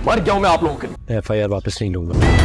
मर गया हूं मैं आप लोगों के लिए। FIR वापस नहीं लूंगा।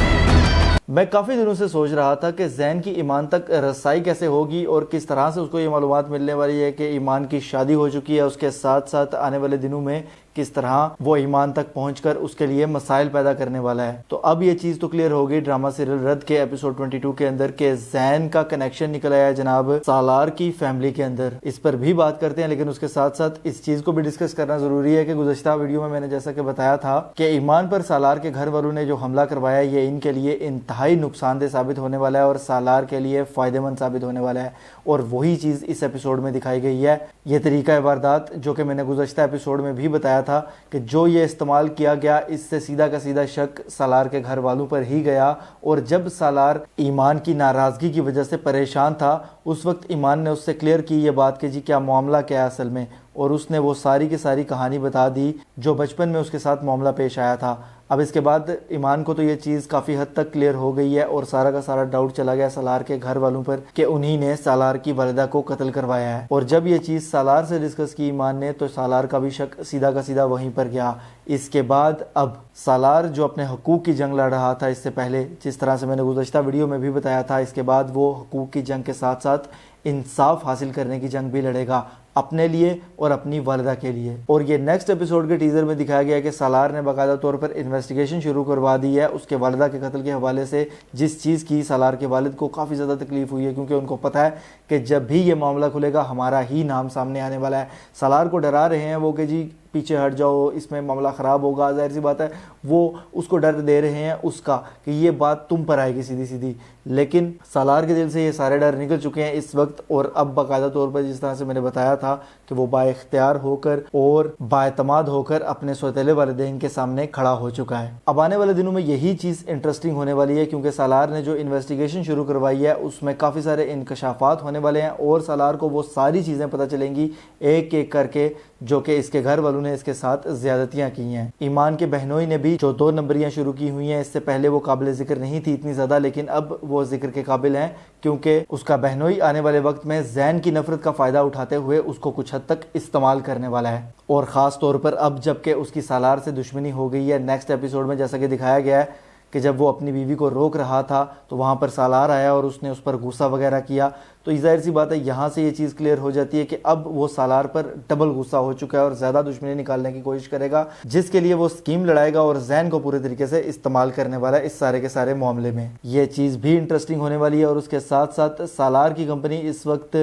मैं काफ़ी दिनों से सोच रहा था कि ज़ैन की ईमान तक रसाई कैसे होगी और किस तरह से उसको ये मालूमात मिलने वाली है कि ईमान की शादी हो चुकी है। उसके साथ साथ आने वाले दिनों में किस तरह वो ईमान तक पहुंचकर उसके लिए मसाइल पैदा करने वाला है। तो अब ये चीज़ तो क्लियर हो गई ड्रामा सीरियल रद्द के एपिसोड 22 के अंदर के ज़ैन का कनेक्शन निकल आया है जनाब सालार की फैमिली के अंदर। इस पर भी बात करते हैं, लेकिन उसके साथ साथ इस चीज़ को भी डिस्कस करना ज़रूरी है कि गुज़श्ता वीडियो में मैंने जैसा कि बताया था कि ईमान पर सालार के घर वालों ने जो हमला करवाया ये इनके लिए इंतहाई नुकसानदेह साबित होने वाला है और सालार के लिए फ़ायदेमंद साबित होने वाला है। और वही चीज़ इस एपिसोड में दिखाई गई है। ये तरीका वारदात जो कि मैंने गुज़श्ता एपिसोड में भी बताया था कि जो ये इस्तेमाल किया गया, इससे सीधा का सीधा शक सालार के घर वालों पर ही गया। और जब सालार ईमान की नाराज़गी की वजह से परेशान था, उस वक्त ईमान ने उससे क्लियर की ये बात कि जी क्या मामला क्या है असल में, और उसने वो सारी की सारी कहानी बता दी जो बचपन में उसके साथ मामला पेश आया था। अब इसके बाद ईमान को तो ये चीज़ काफ़ी हद तक क्लियर हो गई है और सारा का सारा डाउट चला गया सालार के घर वालों पर कि उन्हीं ने सालार की वालिदा को कत्ल करवाया है। और जब ये चीज़ सालार से डिस्कस की ईमान ने तो सालार का भी शक सीधा का सीधा वहीं पर गया। इसके बाद अब सालार जो अपने हकूक़ की जंग लड़ रहा था इससे पहले, जिस तरह से मैंने गुज़श्ता वीडियो में भी बताया था, इसके बाद वो हकूक़ की जंग के साथ साथ इंसाफ हासिल करने की जंग भी लड़ेगा अपने लिए और अपनी वालिदा के लिए। और ये नेक्स्ट एपिसोड के टीजर में दिखाया गया है कि सालार ने बाकायदा तौर पर इन्वेस्टिगेशन शुरू करवा दी है उसके वालिदा के कत्ल के हवाले से, जिस चीज़ की सालार के वालिद को काफ़ी ज़्यादा तकलीफ हुई है क्योंकि उनको पता है कि जब भी ये मामला खुलेगा हमारा ही नाम सामने आने वाला है। सालार को डरा रहे हैं वो कि जी पीछे हट जाओ, इसमें मामला ख़राब होगा। ज़ाहिर सी बात है वो उसको डर दे रहे हैं उसका कि ये बात तुम पर आएगी सीधी सीधी, लेकिन सालार के दिल से ये सारे डर निकल चुके हैं इस वक्त। और अब बाकायदा तौर पर जिस तरह से मैंने बताया था कि वो बाइख्तियार होकर और बाएतमाद होकर अपने सौतेले वालिदैन के सामने खड़ा हो चुका है। अब आने वाले दिनों में यही चीज़ इंटरेस्टिंग होने वाली है क्योंकि सालार ने जो इन्वेस्टिगेशन शुरू करवाई है उसमें काफ़ी सारे इंकशाफात होने वाले हैं और सालार को वो सारी चीज़ें पता चलेंगी एक एक करके जो कि इसके घर वालों ने इसके साथ ज्यादतियां की हैं। ईमान के बहनोई ने भी जो 2 नंबरियां शुरू की हुई हैं, इससे पहले वो काबिल जिक्र नहीं थी इतनी ज़्यादा, लेकिन अब वो जिक्र के काबिल हैं क्योंकि उसका बहनोई आने वाले वक्त में ज़ैन की नफरत का फ़ायदा उठाते हुए उसको कुछ हद तक इस्तेमाल करने वाला है। और ख़ास तौर पर अब जबकि उसकी सालार से दुश्मनी हो गई है, नेक्स्ट एपिसोड में जैसा कि दिखाया गया है कि जब वो अपनी बीवी को रोक रहा था तो वहाँ पर सालार आया और उसने उस पर गुस्सा वगैरह किया। तो ज़ाहिर सी बात है यहाँ से ये चीज़ क्लियर हो जाती है कि अब वो सालार पर डबल गुस्सा हो चुका है और ज़्यादा दुश्मनी निकालने की कोशिश करेगा, जिसके लिए वो स्कीम लड़ाएगा और ज़ैन को पूरे तरीके से इस्तेमाल करने वाला है इस सारे के सारे मामले में। ये चीज़ भी इंटरेस्टिंग होने वाली है। और उसके साथ साथ सालार की कंपनी इस वक्त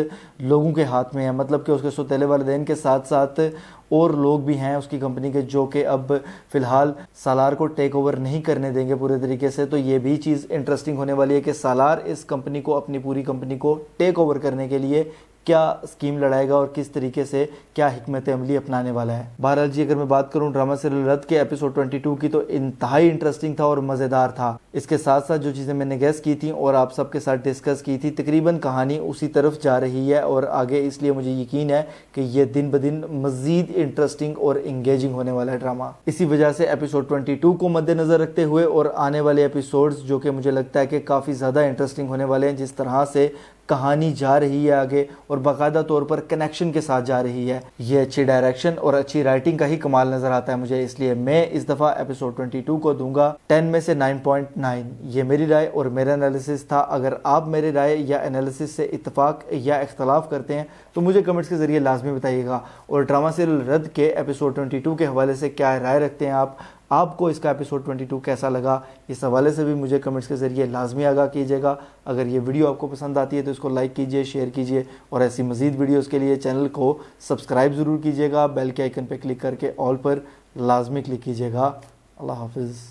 लोगों के हाथ में है, मतलब कि उसके सौतेले वालिदैन के साथ साथ और लोग भी हैं उसकी कंपनी के जो कि अब फ़िलहाल सालार को टेक ओवर नहीं करने देंगे पूरे तरीके से। तो ये भी चीज़ इंटरेस्टिंग होने वाली है कि सालार इस कंपनी को, अपनी पूरी कंपनी को टेक ओवर करने के लिए क्या स्कीम लड़ाएगा और किस तरीके से क्या हिकमत अमली अपनाने वाला है। बहरहाल जी अगर मैं बात करूं ड्रामा सीरियल रद्द के एपिसोड 22 की तो इंतहाई इंटरेस्टिंग था और मज़ेदार था। इसके साथ साथ जो चीज़ें मैंने गेस की थी और आप सबके साथ डिस्कस की थी, तकरीबन कहानी उसी तरफ जा रही है और आगे, इसलिए मुझे यकीन है कि ये दिन ब दिन मज़ीद इंटरेस्टिंग और इंगेजिंग होने वाला है ड्रामा। इसी वजह से एपिसोड 22 को मद्देनज़र रखते हुए और आने वाले एपिसोड्स जो कि मुझे लगता है कि काफ़ी ज़्यादा इंटरेस्टिंग होने वाले हैं, जिस तरह से कहानी जा रही है आगे और बाकायदा तौर पर कनेक्शन के साथ जा रही है, ये अच्छी डायरेक्शन और अच्छी राइटिंग का ही कमाल नज़र आता है मुझे। इसलिए मैं इस दफ़ा एपिसोड 22 को दूंगा 10 में से 9.9। ये मेरी राय और मेरा एनालिसिस था। अगर आप मेरे राय या एनालिसिस से इत्तेफाक या इख्तलाफ करते हैं तो मुझे कमेंट्स के ज़रिए लाजमी बताइएगा। और ड्रामा सीरियल रद्द के एपिसोड 22 के हवाले से क्या राय रखते हैं आपको इसका एपिसोड 22 कैसा लगा, इस हवाले से भी मुझे कमेंट्स के ज़रिए लाजमी आगाह कीजिएगा। अगर ये वीडियो आपको पसंद आती है तो इसको लाइक कीजिए, शेयर कीजिए और ऐसी मज़ीद वीडियोज़ के लिए चैनल को सब्सक्राइब ज़रूर कीजिएगा। बेल के आइकन पर क्लिक करके ऑल पर लाजमी क्लिक कीजिएगा। अल्लाह हाफिज़।